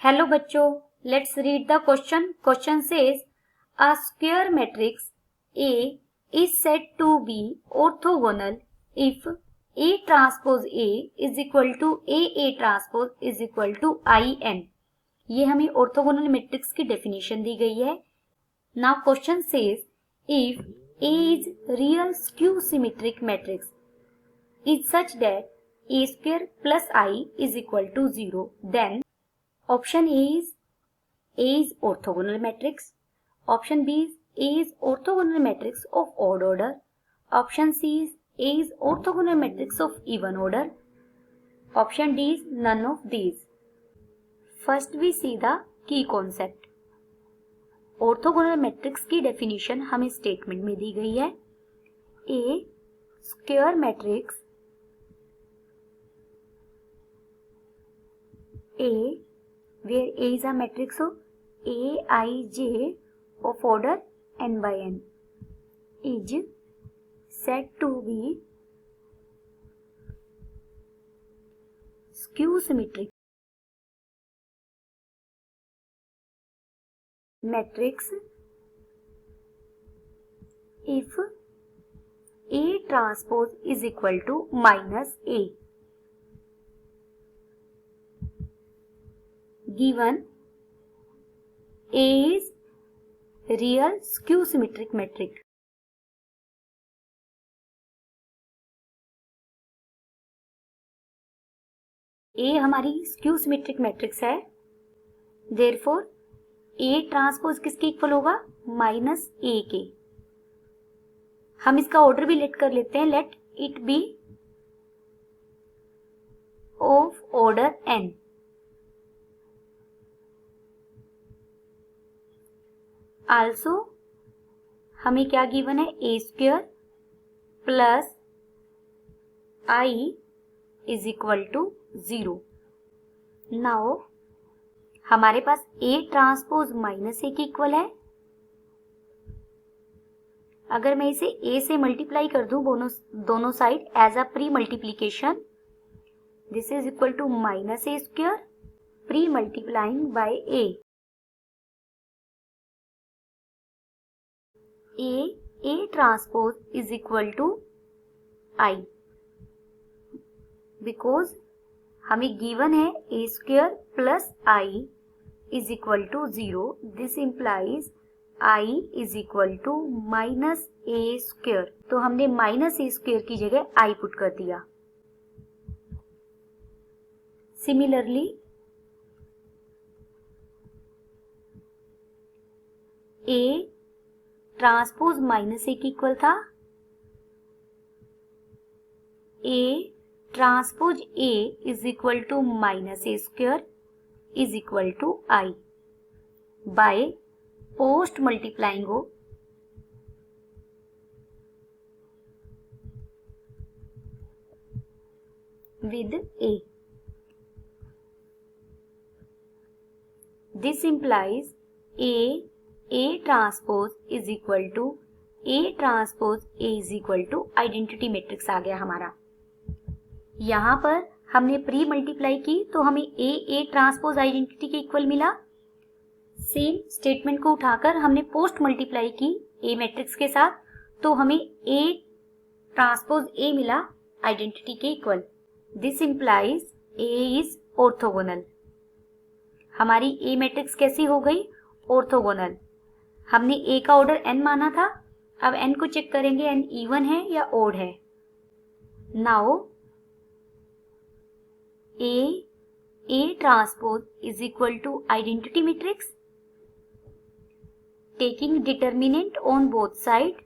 Hello बच्चों, let's read the question. Question says a square matrix A is said to be orthogonal if A transpose A is equal to A transpose is equal to IN. ये हमें orthogonal matrix की definition दी गई है. Now question says if A is real skew symmetric matrix is such that A square plus I is equal to 0, then option A is orthogonal matrix. Option B is A is orthogonal matrix of odd order. Option C is A is orthogonal matrix of even order. Option D is none of these. First we see the key concept. Orthogonal matrix की definition हमें statement में दी गई है. ए square matrix A where A is a matrix of Aij of order n by n is said to be skew symmetric matrix if A transpose is equal to minus A. Given A is real skew symmetric matrix. A हमारी skew symmetric matrix है. Therefore A transpose किसके equal होगा? Minus A के. हम इसका order भी late कर लेते हैं. Let it be of order n. Also हमें क्या गिवन है? ए square plus I is equal to 0. Now हमारे पास ए ट्रांसपोज माइनस ए के इक्वल है. अगर मैं इसे ए से मल्टीप्लाई कर दूं दोनों side as a pre multiplication, this is equal to minus A square pre multiplying by A. A transpose is equal to I because हमें गिवन है A square plus I is equal to 0. This implies I is equal to minus A square. तो हमने minus A square की जगह I put कर दिया. Similarly A transpose minus A की equal था. A transpose A is equal to minus A square is equal to I by post multiplying हो with A. This implies A transpose is equal to A transpose A is equal to identity matrix आ गया हमारा. यहां पर हमने pre multiply की तो हमें A ट्रांसपोज आइडेंटिटी के इक्वल मिला. सेम स्टेटमेंट को उठाकर हमने पोस्ट मल्टीप्लाई की A मैट्रिक्स के साथ तो हमें A ट्रांसपोज A मिला आइडेंटिटी के equal. This implies A is orthogonal. हमारी A मैट्रिक्स कैसी हो गई? ऑर्थोगोनल. हमने A का ऑर्डर n माना था. अब n को चेक करेंगे n इवन है या ओड है. Now A transpose is equal to identity matrix taking determinant on both side.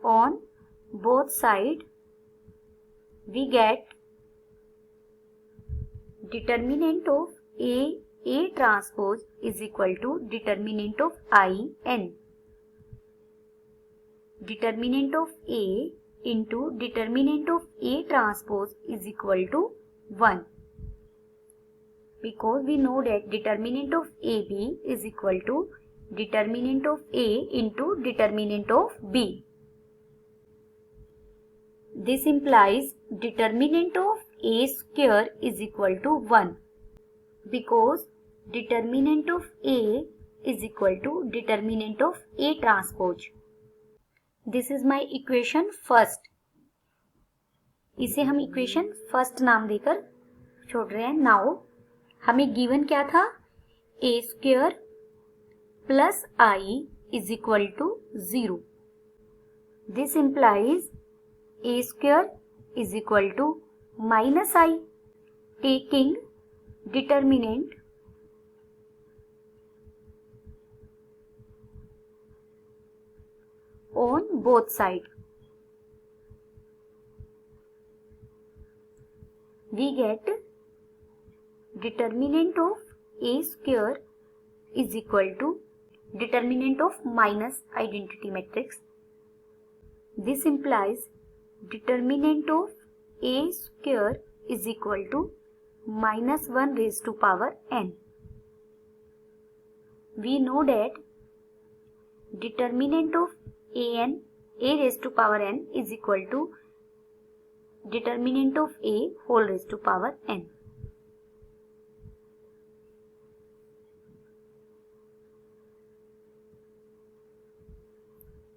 On both side we get determinant of A transpose is equal to determinant of IN. Determinant of A into determinant of A transpose is equal to 1 because we know that determinant of AB is equal to determinant of A into determinant of B. This implies determinant of A square is equal to 1 because determinant of A is equal to determinant of A transpose. This is my equation first. इसे हम equation first नाम देकर छोड़ रहे हैं. Now हमें given क्या था? A square plus I is equal to 0. This implies A square is equal to minus I. Taking determinant on both sides, we get determinant of A square is equal to determinant of minus identity matrix. This implies determinant of A square is equal to minus 1 raised to power n. We know that determinant of A raised to power n is equal to determinant of A whole raised to power n.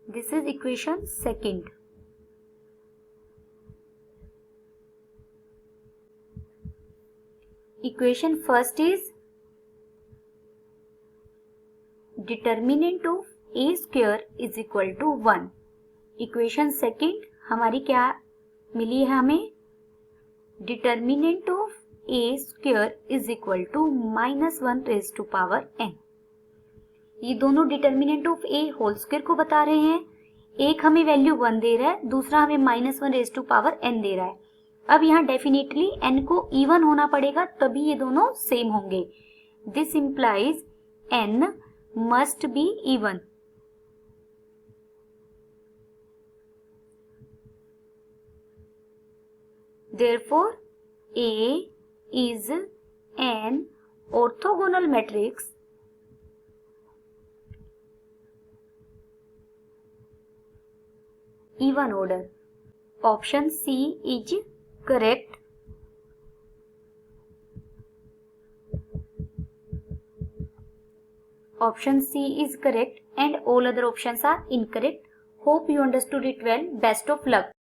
This is equation second. Equation first is determinant of A square is equal to 1. Equation second हमारी क्या मिली है हमें? Determinant of A square is equal to minus 1 raised to power n. ये दोनों determinant of A whole square को बता रहे हैं. एक हमें वैल्यू 1 दे रहा है, दूसरा हमें minus 1 raise to power n दे रहा है. अब यहाँ डेफिनेटली n को इवन होना पड़ेगा तभी ये दोनों सेम होंगे. This implies n must be even. Therefore, A is an orthogonal matrix even order. Option C is correct. Option C is correct and all other options are incorrect. Hope you understood it well. Best of luck.